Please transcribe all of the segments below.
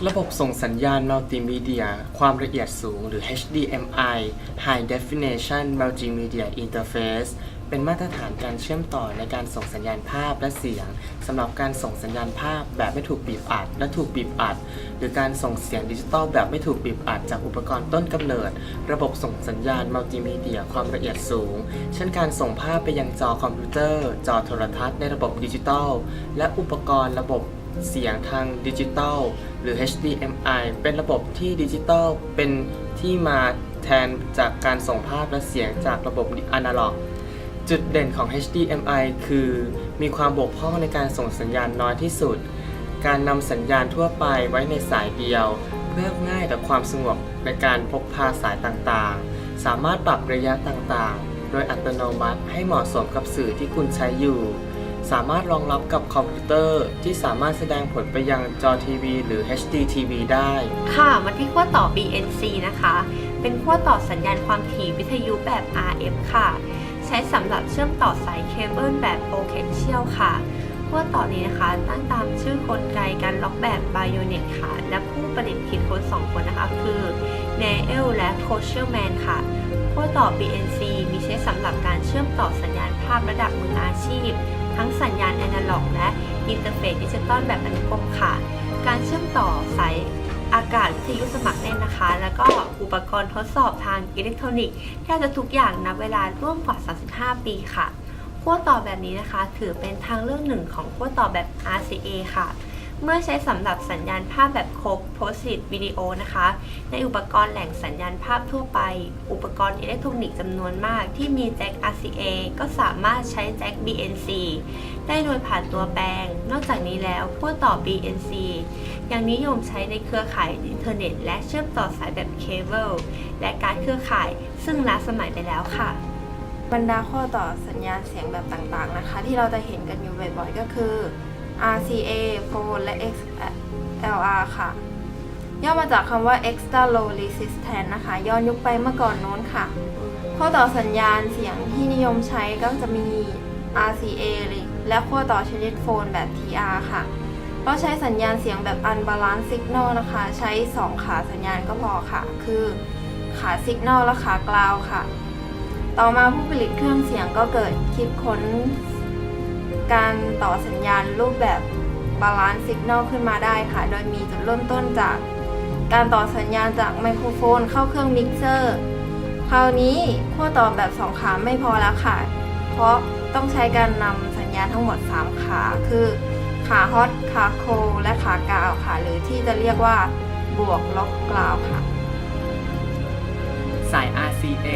ระบบส่งสัญญาณมัลติมีเดียความละเอียดสูงหรือ HDMI High Definition Multimedia Interface เป็นมาตรฐานการเชื่อมต่อในการส่งสัญญาณภาพและเสียงสำหรับการส่งสัญญาณภาพแบบไม่ถูกบีบอัดและถูกบีบอัดหรือการส่งเสียงดิจิตอลแบบไม่ถูกบีบอัดจากอุปกรณ์ต้นกำเนิดระบบส่งสัญญาณมัลติมีเดียความละเอียดสูงเช่นการส่งภาพไปยังจอคอมพิวเตอร์จอโทรทัศน์ในระบบดิจิตอลและอุปกรณ์ระบบเสียงทางดิจิตอลหรือ HDMI เป็นระบบที่ดิจิตอลเป็นที่มาแทนจากการส่งภาพและเสียงจากระบบอนาล็อกจุดเด่นของ HDMI คือมีความบกพร่องในการส่งสัญญาณน้อยที่สุดการนำสัญญาณทั่วไปไว้ในสายเดียวเพื่อง่ายต่อความสะดวกในการพกพาสายต่างๆสามารถปรับระยะต่างๆโดยอัตโนมัติให้เหมาะสมกับสื่อที่คุณใช้อยู่สามารถรองรับกับคอมพิวเตอร์ที่สามารถแสดงผลไปยังจอทีวีหรือ HD TV ได้ค่ะมาที่ขั้วต่อ BNC นะคะเป็นขั้วต่อสัญญาณความถี่วิทยุแบบ RF ค่ะใช้สำหรับเชื่อมต่อสายเคเบิลแบบ Potential ค่ะขั้วต่อนี้นะคะตั้งตามชื่อกลไกการล็อกแบบ Bayonet ค่ะและผู้ประดิษฐ์คิดค้น2 คนนะคะคือเนเอลและโคเชลแมนค่ะขั้วต่อ BNC มีใช้สำหรับการเชื่อมต่อสัญญาณภาพระดับมืออาชีพทั้งสัญญาณแอนะล็อกและอินเทอร์เฟซดิจิตอลแบบอนุกรมค่ะการเชื่อมต่อสายอากาศวิทยุสมัครเล่นนะคะแล้วก็อุปกรณ์ทดสอบทางอิเล็กทรอนิกส์แทบจะทุกอย่างนับเวลาร่วมกว่า35 ปีค่ะขั้วต่อแบบนี้นะคะถือเป็นทางเลือกหนึ่งของขั้วต่อแบบ RCA ค่ะเมื่อใช้สำหรับสัญญาณภาพแบบ Composite Video นะคะในอุปกรณ์แหล่งสัญญาณภาพทั่วไปอุปกรณ์อิเล็กทรอนิกส์จำนวนมากที่มีแจ็ค RCA ก็สามารถใช้แจ็ค BNC ได้โดยผ่านตัวแปลงนอกจากนี้แล้วขั้วต่อ BNC ยังนิยมใช้ในเครือข่ายอินเทอร์เน็ตและเชื่อมต่อสายแบบเคเบิลและการเครือข่ายซึ่งล้าสมัยไปแล้วค่ะบรรดาข้อต่อสัญญาณเสียงแบบต่างๆนะคะที่เราจะเห็นกันอยู่บ่อยๆก็คือ RCA Phone และ XLR ค่ะย่อมาจากคำว่า Extra Low Resistance นะคะย้อนยุคไปเมื่อก่อนโน้นค่ะข้อต่อสัญญาณเสียงที่นิยมใช้ก็จะมี RCA และข้อต่อชนิดโฟนแบบ TR ค่ะเราใช้สัญญาณเสียงแบบ Unbalanced Signal นะคะใช้ 2 ขาสัญญาณก็พอค่ะคือขา Signal และขากราวค่ะต่อมาผู้ผลิตเครื่องเสียงก็เกิดคิดค้นการต่อสัญญาณรูปแบบ Balance Signal ขึ้นมาได้ค่ะโดยมีจุดเริ่มต้นจากการต่อสัญญาณจากไมโครโฟนเข้าเครื่องมิกเซอร์คราวนี้ขั้วต่อแบบ2 ขาไม่พอแล้วค่ะเพราะต้องใช้การนำสัญญาณทั้งหมด3 ขาคือขาฮอตขาโคลและขากราวค่ะหรือที่จะเรียกว่าบวกลบกราวค่ะสาย RCA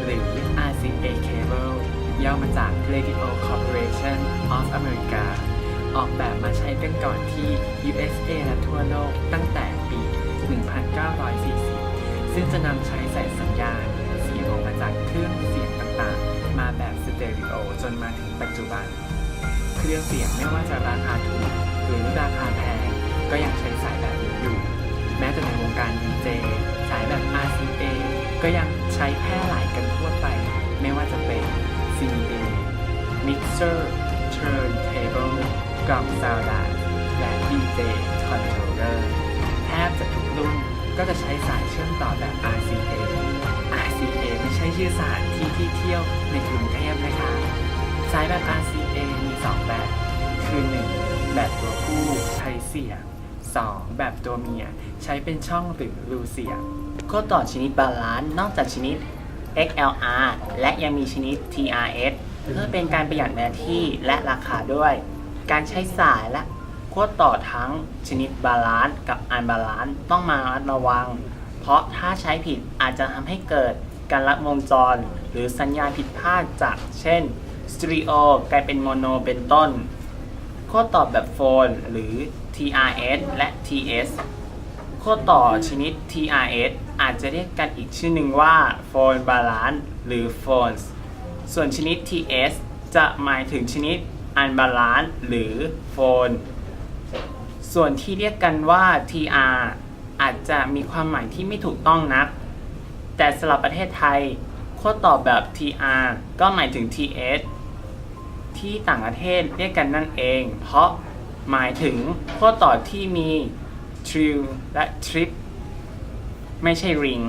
หรือ RCA Cable ย่อมาจาก Radio Corporation of America ออกแบบมาใช้กันก่อนที่ USA และทั่วโลกตั้งแต่ปี 1940 ซึ่งจะนำใช้สายสัญญาณเสียงออกมาจากเครื่องเสียงต่างๆมาแบบสเตอริโอจนมาถึงปัจจุบันเครื่องเสียงไม่ว่าจะราคาถูกหรือราคาแพงก็ยังใช้สายแบบนี้อยู่แม้แต่ในวงการ DJ สายแบบ RCA ก็ยังใช้แพร่หลายกันทั่วไปไม่ว่าจะเป็น CD Mixer Turntable กล่อง Sound และ DJ Controller แทบจะทุกรุ่นก็จะใช้สายเชื่อมต่อแบบ RCA ไม่ใช่ชื่อสถานที่ที่เที่ยวในกรุงเทพนะคะสายแบบ RCA มี 2 แบบคือ 1. แบบตัวผู้ใช้เสียง 2. แบบตัวเมียใช้เป็นช่องหรือรูเสียงขั้วต่อชนิดบาลานซ์นอกจากชนิด XLR และยังมีชนิด TRS เพื่อเป็นการประหยัดเนื้อที่และราคาด้วยการใช้สายและขั้วต่อทั้งชนิดบาลานซ์กับอันบาลานซ์ต้องมาระวังเพราะถ้าใช้ผิดอาจจะทำให้เกิดการลัดวงจรหรือสัญญาณผิดพลาดจากเช่นสเตอริโอกลายเป็นโมโนเป็นต้นขั้วต่อแบบโฟนหรือ TRS และ TS ขั้วต่อชนิด TRS อาจจะเรียกกันอีกชื่อหนึ่งว่าโฟนบาลานซ์หรือโฟนส์ส่วนชนิด TS จะหมายถึงชนิดอันบาลานซ์หรือโฟนส่วนที่เรียกกันว่า TR อาจจะมีความหมายที่ไม่ถูกต้องนักแต่สำหรับประเทศไทยขั้วต่อแบบ TR ก็หมายถึง TS ที่ต่างประเทศเรียกกันนั่นเองเพราะหมายถึงขั้วต่อที่มี trill และ trip ไม่ใช่ ring